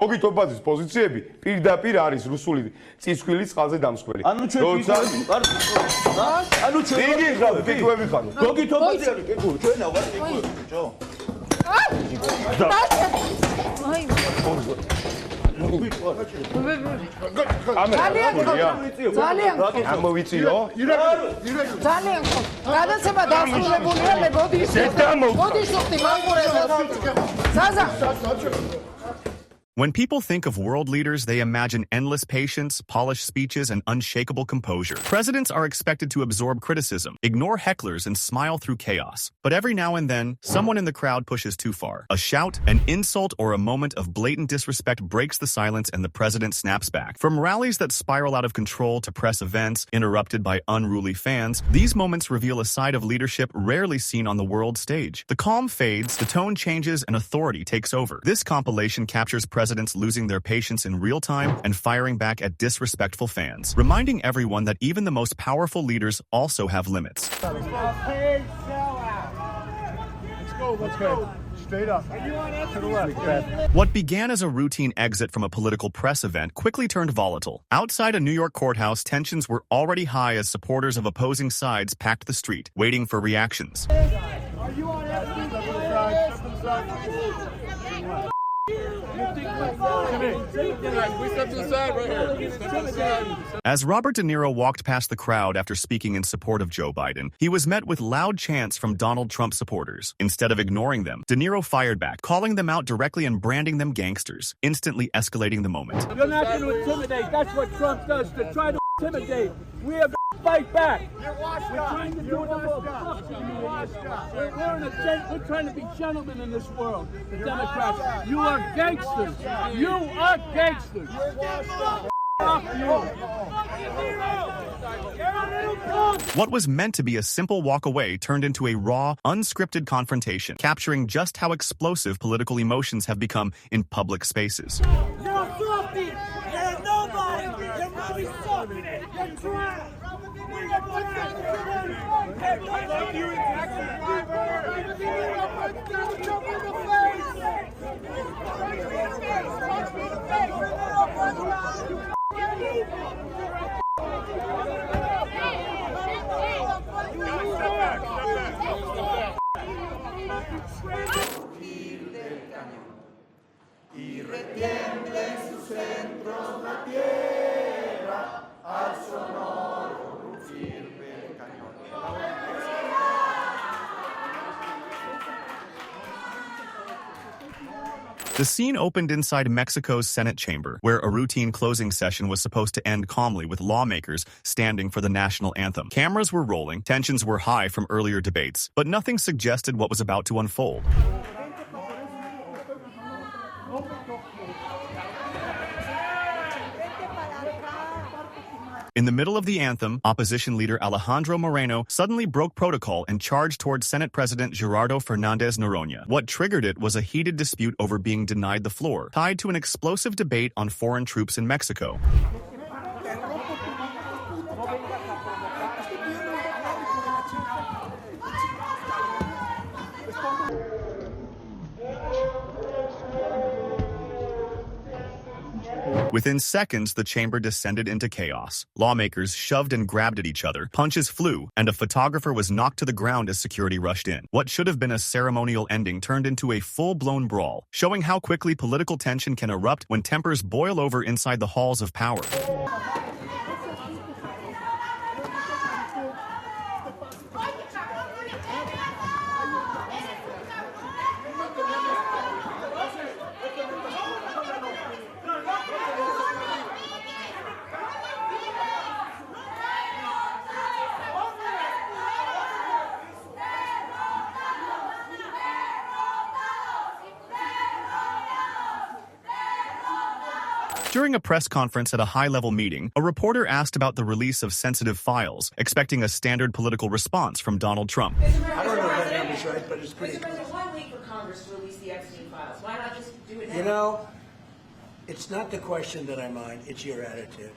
მოგიტობაძის პოზიციები პირდაპირ არის რუსული წისქვილის წყალზე დამსხველი. ანუ ჩვენ იგი ხარ, პიკუები ხარ. გოგიტობაძე არის პიკუები, ჩვენა ვარ პიკუები, ბიჭო. ძალიან ამოვიწიო? ძალიან ხო. გადაცემა დასრულებულია, მე მოდი შეხტი მაგურე. ზაზა. When people think of world leaders, they imagine endless patience, polished speeches, and unshakable composure. Presidents are expected to absorb criticism, ignore hecklers, and smile through chaos. But every now and then, someone in the crowd pushes too far. A shout, an insult, or a moment of blatant disrespect breaks the silence and the president snaps back. From rallies that spiral out of control to press events interrupted by unruly fans, these moments reveal a side of leadership rarely seen on the world stage. The calm fades, the tone changes, and authority takes over. This compilation captures presidents losing their patience in real time and firing back at disrespectful fans, reminding everyone that even the most powerful leaders also have limits. Let's go. Straight up. To the left. What began as a routine exit from a political press event quickly turned volatile. Outside a New York courthouse, tensions were already high as supporters of opposing sides packed the street, waiting for reactions. Are you on As Robert De Niro walked past the crowd after speaking in support of Joe Biden, he was met with loud chants from Donald Trump supporters. Instead of ignoring them, De Niro fired back, calling them out directly and branding them gangsters, instantly escalating the moment. You're not going to intimidate. That's what Trump does, to try to intimidate. We have to fight back. We're trying to do it. We're trying to be gentlemen in this world, the Democrats. You are gangsters. You are gangsters. What was meant to be a simple walk away turned into a raw, unscripted confrontation, capturing just how explosive political emotions have become in public spaces. You're a softie. You're nobody. You're probably softie. You're trash. Y retiembla en sus centros la tierra al sonoro rugir del cañón. The scene opened inside Mexico's Senate chamber, where a routine closing session was supposed to end calmly with lawmakers standing for the national anthem. Cameras were rolling, tensions were high from earlier debates, but nothing suggested what was about to unfold. In the middle of the anthem, opposition leader Alejandro Moreno suddenly broke protocol and charged towards Senate President Gerardo Fernandez Noroña. What triggered it was a heated dispute over being denied the floor, tied to an explosive debate on foreign troops in Mexico. Within seconds, the chamber descended into chaos. Lawmakers shoved and grabbed at each other, punches flew, and a photographer was knocked to the ground as security rushed in. What should have been a ceremonial ending turned into a full-blown brawl, showing how quickly political tension can erupt when tempers boil over inside the halls of power. During a press conference at a high-level meeting, a reporter asked about the release of sensitive files, expecting a standard political response from Donald Trump. I don't know if that number's right, but it's pretty. There's 1 week for Congress to release the Epstein files. Why not just do it now? You know, it's not the question that I mind, it's your attitude.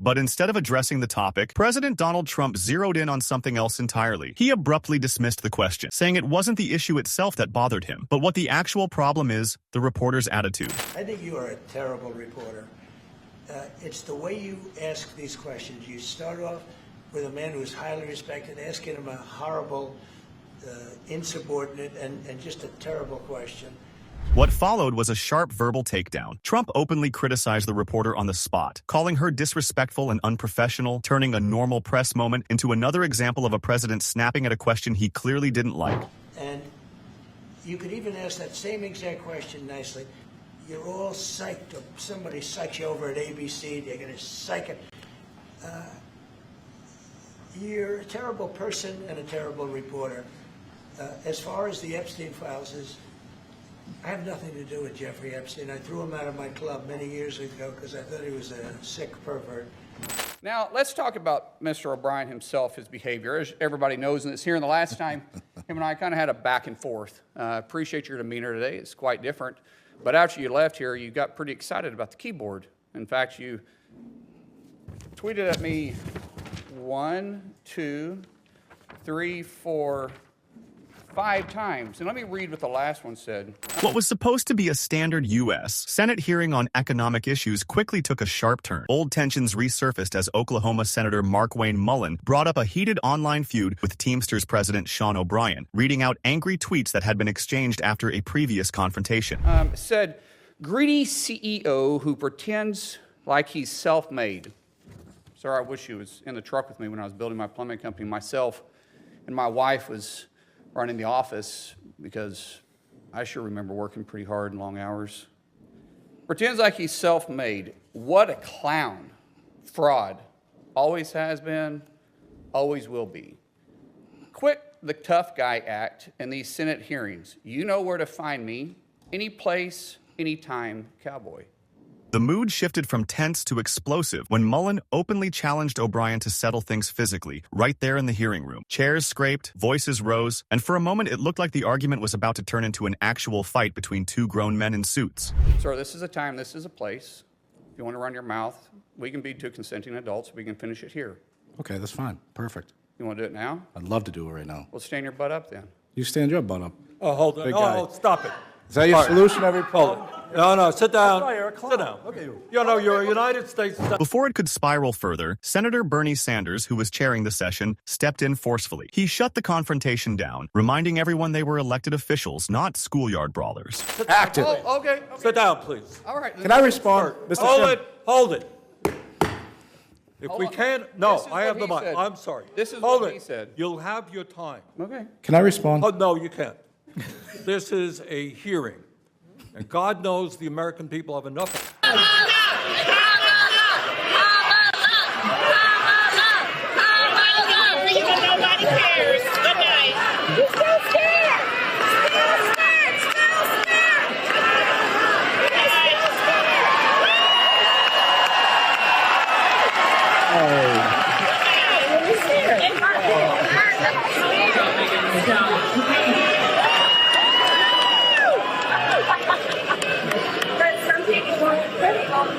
But instead of addressing the topic, President Donald Trump zeroed in on something else entirely. He abruptly dismissed the question, saying it wasn't the issue itself that bothered him, but what the actual problem is, the reporter's attitude. I think you are a terrible reporter. It's the way you ask these questions. You start off with a man who's highly respected, asking him a horrible, insubordinate, and just a terrible question. What followed was a sharp verbal takedown. Trump openly criticized the reporter on the spot, calling her disrespectful and unprofessional, turning a normal press moment into another example of a president snapping at a question he clearly didn't like. And you could even ask that same exact question nicely. You're all psyched up. Somebody psyched you over at ABC. They're going to psych it. You're a terrible person and a terrible reporter. As far as the Epstein files is, I have nothing to do with Jeffrey Epstein. I threw him out of my club many years ago because I thought he was a sick pervert. Now, let's talk about Mr. O'Brien himself, his behavior. As everybody knows, and it's here, and the last time, him and I kind of had a back and forth. Appreciate your demeanor today. It's quite different. But after you left here, you got pretty excited about the keyboard. In fact, you tweeted at me 1, 2, 3, 4, 5 times. And let me read what the last one said. What was supposed to be a standard U.S. Senate hearing on economic issues quickly took a sharp turn. Old tensions resurfaced as Oklahoma Senator Markwayne Mullin brought up a heated online feud with Teamsters President Sean O'Brien, reading out angry tweets that had been exchanged after a previous confrontation. Said, greedy CEO who pretends like he's self-made. Sir, I wish he was in the truck with me when I was building my plumbing company. Myself and my wife was running the office because I sure remember working pretty hard and long hours. Pretends like he's self-made. What a clown. Fraud. Always has been, always will be. Quit the tough guy act in these Senate hearings. You know where to find me. Any place, anytime, cowboy. The mood shifted from tense to explosive when Mullin openly challenged O'Brien to settle things physically, right there in the hearing room. Chairs scraped, voices rose, and for a moment it looked like the argument was about to turn into an actual fight between two grown men in suits. Sir, this is a time, this is a place. If you want to run your mouth, we can be two consenting adults. We can finish it here. Okay, that's fine. Perfect. You want to do it now? I'd love to do it right now. Well, stand your butt up then. You stand your butt up. Oh, hold on. Big No, guy. no, stop it. Is that your solution every problem? No, sit down. Sit down. Okay. You know, you're a United States... Before it could spiral further, Senator Bernie Sanders, who was chairing the session, stepped in forcefully. He shut the confrontation down, reminding everyone they were elected officials, not schoolyard brawlers. Active. Oh, okay. Sit down, please. All right. Can I respond? Mr. Hold it. If Hold we on. can't... No, This is I have what the he mic. said. I'm sorry. This is Hold what it. he said. You'll have your time. Okay. Can I respond? Oh, no, you can't. This is a hearing. And God knows the American people have enough... Nobody cares. Good night. He's still scared. Still scared. Still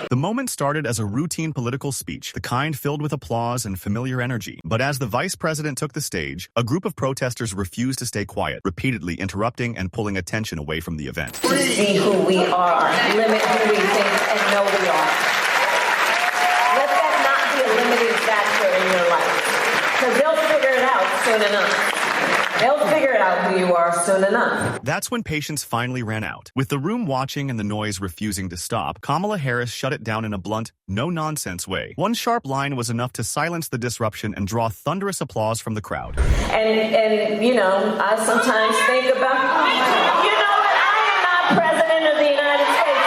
The moment started as a routine political speech, the kind filled with applause and familiar energy. But as the vice president took the stage, a group of protesters refused to stay quiet, repeatedly interrupting and pulling attention away from the event. Be who we are, limit who we think and know we are. Let that not be a limiting factor in your life, because they'll figure it out soon enough. They'll figure it out who you are soon enough. That's when patience finally ran out. With the room watching and the noise refusing to stop, Kamala Harris shut it down in a blunt, no-nonsense way. One sharp line was enough to silence the disruption and draw thunderous applause from the crowd. And you know, I sometimes think about, you know what, I am not president of the United States.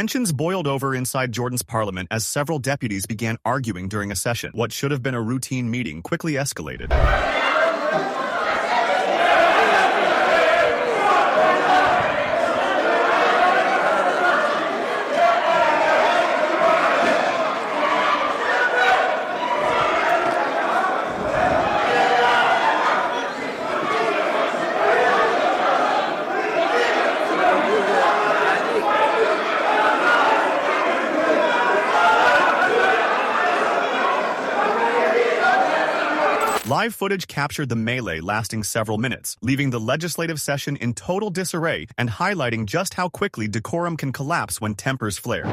Tensions boiled over inside Jordan's parliament as several deputies began arguing during a session. What should have been a routine meeting quickly escalated. Live footage captured the melee lasting several minutes, leaving the legislative session in total disarray and highlighting just how quickly decorum can collapse when tempers flare.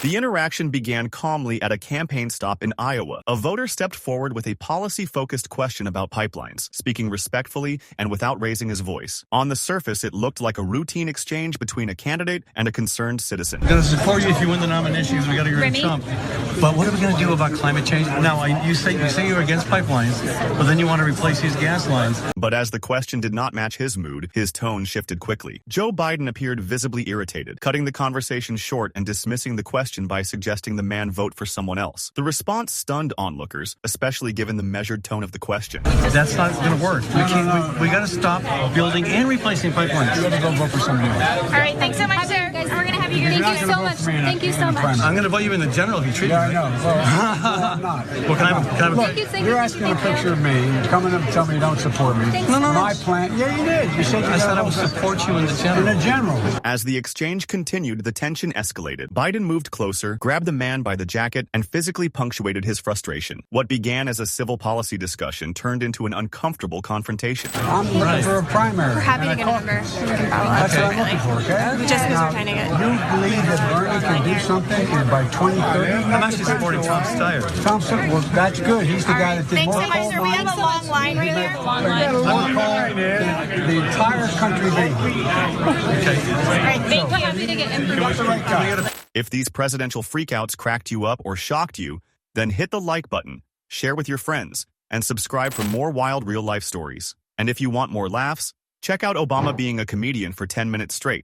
The interaction began calmly at a campaign stop in Iowa. A voter stepped forward with a policy-focused question about pipelines, speaking respectfully and without raising his voice. On the surface, it looked like a routine exchange between a candidate and a concerned citizen. I'm going to support you if you win the nomination because we got to get rid of Trump. But what are we going to do about climate change? Now, you say you're against pipelines, but then you want to replace these gas lines. But as the question did not match his mood, his tone shifted quickly. Joe Biden appeared visibly irritated, cutting the conversation short and dismissing the question by suggesting the man vote for someone else. The response stunned onlookers, especially given the measured tone of the question. That's not going to work. We got to stop building and replacing pipelines. You got to go vote for somebody else. All right, thanks so much, sir. We're going to have you. Thank you so much. Thank you so much. I'm going to vote you in the general if you treat me right. Yeah, I know. Well, I'm not. Well, can I have a Look, you're asking a picture of me. You're coming up and telling me you don't support me. No. My plan. Yeah, you did. You said I said I would support you in the general. In the general. As the exchange continued, the tension escalated. Biden moved closer, grabbed the man by the jacket, and physically punctuated his frustration. What began as a civil policy discussion turned into an uncomfortable confrontation. I'm looking for a primary. We're happy to get a number. We can follow up. That's what I'm looking for, okay? Just because we're trying to get... You believe that Bernie can do something and by 2030? I'm actually supporting Trump's tire. Thompson, well, that's good. He's the guy that did more Thanks so much, sir. We have a long line right here. The entire country did. Okay. All right, thank you. We're happy to get information. If these presidential freakouts cracked you up or shocked you, then hit the like button, share with your friends, and subscribe for more wild real-life stories. And if you want more laughs, check out Obama being a comedian for 10 minutes straight.